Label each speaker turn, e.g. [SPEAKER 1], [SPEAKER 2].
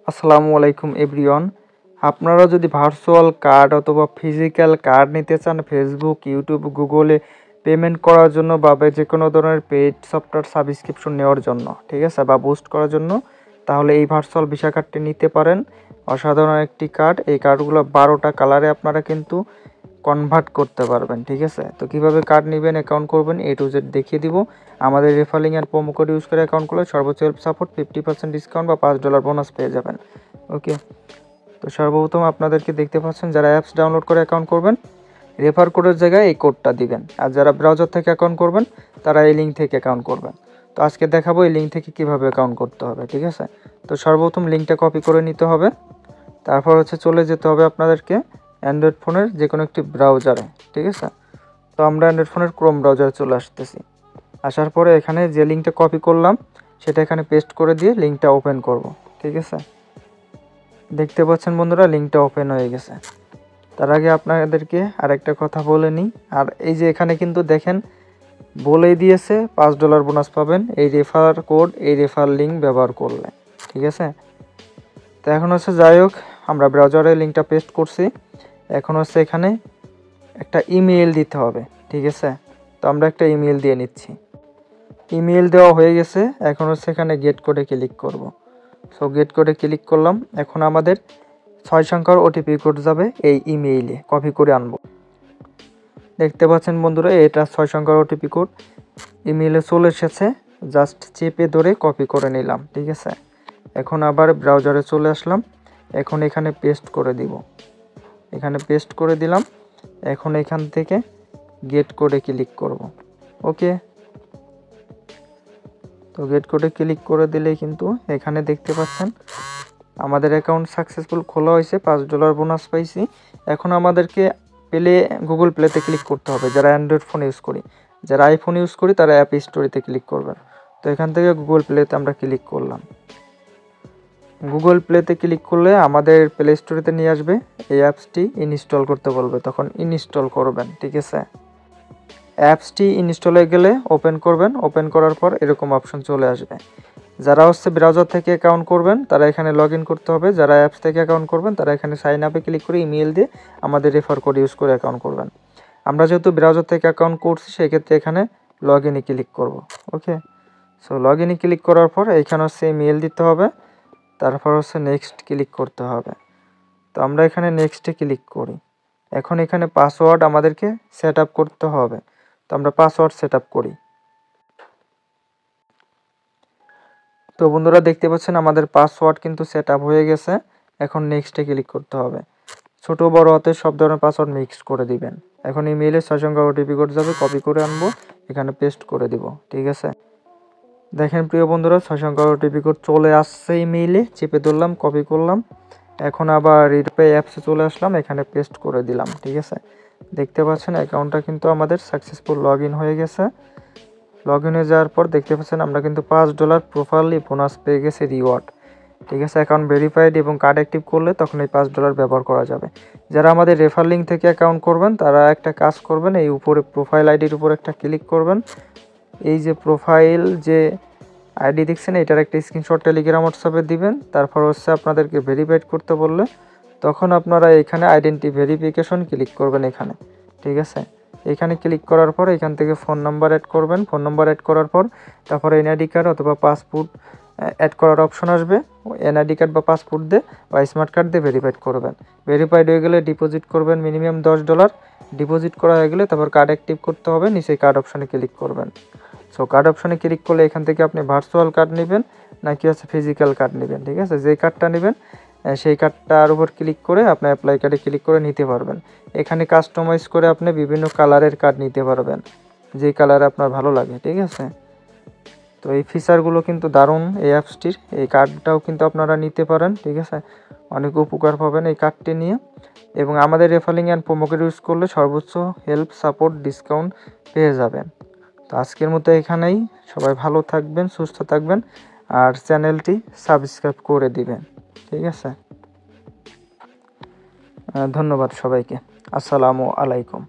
[SPEAKER 1] আসসালামু আলাইকুম এভরিওয়ান। আপনারা যদি ভার্চুয়াল কার্ড অথবা ফিজিক্যাল কার্ড নিতে চান ফেসবুক, ইউটিউব, গুগলে পেমেন্ট করার জন্য বা যে কোনো ধরনের পেইড সফটওয়্যার সাবস্ক্রিপশন নেওয়ার জন্য, ঠিক আছে, বা বুস্ট করার জন্য, তাহলে এই ভার্চুয়াল ভিসা কার্ডটি নিতে পারেন। অসাধারণ একটি কার্ড। এই কার্ডগুলো 12টা কালারে আপনারা কিন্তু কনভার্ট করতে পারবেন, ঠিক আছে। তো কিভাবে কার্ড নেবেন, অ্যাকাউন্ট করবেন, A to Z দেখিয়ে দিব। আমাদের referring and promo code use করে অ্যাকাউন্ট করলে সর্বোচ্চ হেল্প সাপোর্ট, 50% ডিসকাউন্ট বা $5 বোনাস পেয়ে যাবেন। ওকে, তো সর্বপ্রথম আপনাদেরকে দেখতে পাচ্ছেন যারা অ্যাপস ডাউনলোড করে অ্যাকাউন্ট করবেন, রেফার কোডের জায়গায় এই কোডটা দিবেন। আর যারা ব্রাউজার থেকে অ্যাকাউন্ট করবেন তারা এই লিঙ্ক থেকে অ্যাকাউন্ট করবেন। তো আজকে দেখাবো এই লিঙ্ক থেকে কীভাবে অ্যাকাউন্ট করতে হবে, ঠিক আছে। তো সর্বপ্রথম লিঙ্কটা কপি করে নিতে হবে। তারপর চলে যেতে হবে আপনাদেরকে অ্যান্ড্রয়েড ফোনের যে কোনো একটি ব্রাউজারে, ঠিক আছে। তো আমরা অ্যান্ড্রয়েড ফোনের ক্রোম ব্রাউজারে চলে আসতেছি। আসার পরে এখানে যে লিঙ্কটা কপি করলাম সেটা এখানে পেস্ট করে দিয়ে লিঙ্কটা ওপেন করব, ঠিক আছে। দেখতে পাচ্ছেন বন্ধুরা, লিঙ্কটা ওপেন হয়ে গেছে। তার আগে আপনাদেরকে আরেকটা কথা বলে নিই। আর এই যে এখানে কিন্তু দেখেন বলেই দিয়েছে $5 বোনাস পাবেন এই রেফার কোড, এই রেফার লিঙ্ক ব্যবহার করলে, ঠিক আছে। তো এখন যাই হোক, আমরা ব্রাউজারে লিঙ্কটা পেস্ট করছি। এখন এখানে একটা ইমেল দিতে হবে, ঠিক আছে। তো আমরা একটা ইমেল দিয়ে নিচ্ছি। ইমেল দেওয়া হয়ে গেছে। এখন এখানে গেট কোডে ক্লিক করব। সো গেট কোডে ক্লিক করলাম। এখন আমাদের 6 সংখ্যার ওটিপি কোড যাবে এই ইমেইলে, কপি করে আনবো। দেখতে পাচ্ছেন বন্ধুরা, এটা 6 সংখ্যার ওটিপি কোড ইমেইলে চলে এসেছে। জাস্ট চেপে ধরে কপি করে নিলাম, ঠিক আছে। এখন আবার ব্রাউজারে চলে আসলাম। এখন এখানে পেস্ট করে দিব। এখানে পেস্ট করে দিলাম। এখন এখান থেকে গেট কোডে ক্লিক করব। ওকে, তো গেট কোডে ক্লিক করে দিলেই কিন্তু এখানে দেখতে পাচ্ছেন আমাদের অ্যাকাউন্ট সাকসেসফুল খোলা হয়েছে, $5 বোনাস পাইছি। এখন আমাদেরকে গুগল প্লেতে ক্লিক করতে হবে যারা অ্যান্ড্রয়েড ফোন ইউজ করি। যারা আইফোন ইউজ করি তারা অ্যাপ স্টোরিতে ক্লিক করবেন। তো এখান থেকে গুগল প্লেতে আমরা ক্লিক করলাম। গুগল প্লেতে ক্লিক করলে আমাদের প্লে স্টোরিতে নিয়ে আসবে। এই অ্যাপসটি ইনস্টল করতে বলবে, তখন ইনস্টল করবেন, ঠিক আছে। অ্যাপসটি ইনস্টল হয়ে গেলে ওপেন করবেন। ওপেন করার পর এরকম অপশন চলে আসবে। যারা ব্রাউজার থেকে অ্যাকাউন্ট করবেন তারা এখানে লগ ইন করতে হবে। যারা অ্যাপস থেকে অ্যাকাউন্ট করবেন তারা এখানে সাইন আপে ক্লিক করে ইমেল দিয়ে আমাদের রেফার কোড ইউজ করে অ্যাকাউন্ট করবেন। আমরা যেহেতু ব্রাউজার থেকে অ্যাকাউন্ট করছি সেক্ষেত্রে এখানে লগ ইনে ক্লিক করব। ওকে, সো লগ ইনে ক্লিক করার পর এখানে ইমেল দিতে হবে। তারপর নেক্সট ক্লিক করতে হবে। তো আমরা এখানে নেক্সটে ক্লিক করি। এখন এখানে পাসওয়ার্ড আমাদেরকে সেট আপ করতে হবে। তো আমরা পাসওয়ার্ড সেট আপ করি। তো বন্ধুরা দেখতে পাচ্ছেন আমাদের পাসওয়ার্ড কিন্তু সেট আপ হয়ে গেছে। এখন নেক্সটে ক্লিক করতে হবে। ছোট বড় হাতে সব ধরনের পাসওয়ার্ড মিক্স করে দিবেন। এখন ইমেইলে 6 সংখ্যার ওটিপি কোড যাবে, কপি করে আনবো, এখানে পেস্ট করে দিব, ঠিক আছে। দেখেন প্রিয় বন্ধুরা, 6 সংখ্যার ওটিপি কোড চলে আসছে ইমেইলে। চেপে ধরলাম, কপি করলাম। এখন আবার রিডপে অ্যাপসে চলে আসলাম, এখানে পেস্ট করে দিলাম, ঠিক আছে। দেখতে পাচ্ছেন অ্যাকাউন্টটা কিন্তু আমাদের সাকসেসফুল লগ ইন হয়ে গেছে। লগ ইন হয়ে যাওয়ার পর দেখতে পাচ্ছেন আমরা কিন্তু $5 প্রোফাইলি বোনাস পেয়ে গেছি রিওয়ার্ড, ঠিক আছে। অ্যাকাউন্ট ভেরিফাইড এবং কার্ড অ্যাক্টিভ করলে তখন এই $5 ব্যবহার করা যাবে। যারা আমাদের রেফার লিঙ্ক থেকে অ্যাকাউন্ট করবেন তারা একটা কাজ করবেন, এই উপরে প্রোফাইল আইডির উপর একটা ক্লিক করবেন। এই যে প্রোফাইল যে আইডি দেখছেন এটার একটা স্ক্রিনশট টেলিগ্রাম হোয়াটসঅ্যাপে দিবেন। তারপর আপনাদেরকে ভেরিফাইড করতে বললে তখন আপনারা এখানে আইডেন্টি ভেরিফিকেশন ক্লিক করবেন এখানে, ঠিক আছে। এখানে ক্লিক করার পর এখান থেকে ফোন নাম্বার অ্যাড করবেন। ফোন নাম্বার অ্যাড করার পর তারপরে এনআইডি কার্ড অথবা পাসপোর্ট অ্যাড করার অপশন আসবে। এনআইডি কার্ড বা পাসপোর্ট দিয়ে বা স্মার্ট কার্ড দিয়ে ভেরিফাইড করবেন। ভেরিফাইড হয়ে গেলে ডিপোজিট করবেন মিনিমাম $10। ডিপোজিট করা হয়ে গেলে তারপর কার্ড অ্যাক্টিভ করতে হবে, নিচে কার্ড অপশনে ক্লিক করবেন। সো কার্ড অপশনে ক্লিক করলে এখান থেকে আপনি ভার্চুয়াল কার্ড নেবেন নাকি ফিজিক্যাল কার্ড নেবেন, ঠিক আছে। যেই কার্ডটা নেবেন সেই কার্ডটার উপর ক্লিক করে আপনি অ্যাপ্লাই কার্ডে ক্লিক করে নিতে পারবেন। এখানে কাস্টমাইজ করে আপনি বিভিন্ন কালারের কার্ড নিতে পারবেন, যেই কালার আপনার ভালো লাগে, ঠিক আছে। তো এই ফিচারগুলো কিন্তু দারুণ এই অ্যাপসটির। এই কার্ডটাও কিন্তু আপনারা নিতে পারেন, ঠিক আছে। অনেক উপকার পাবেন এই কার্ডটি নিয়ে। এবং আমাদের referring and promo code use করলে সর্বোচ্চ হেল্প সাপোর্ট ডিসকাউন্ট পেয়ে যাবেন। তো আজকের মতো এখানেই। সবাই ভালো থাকবেন, সুস্থ থাকবেন, আর চ্যানেলটি সাবস্ক্রাইব করে দিবেন, ঠিক আছে। ধন্যবাদ সবাইকে। আসসালামু আলাইকুম।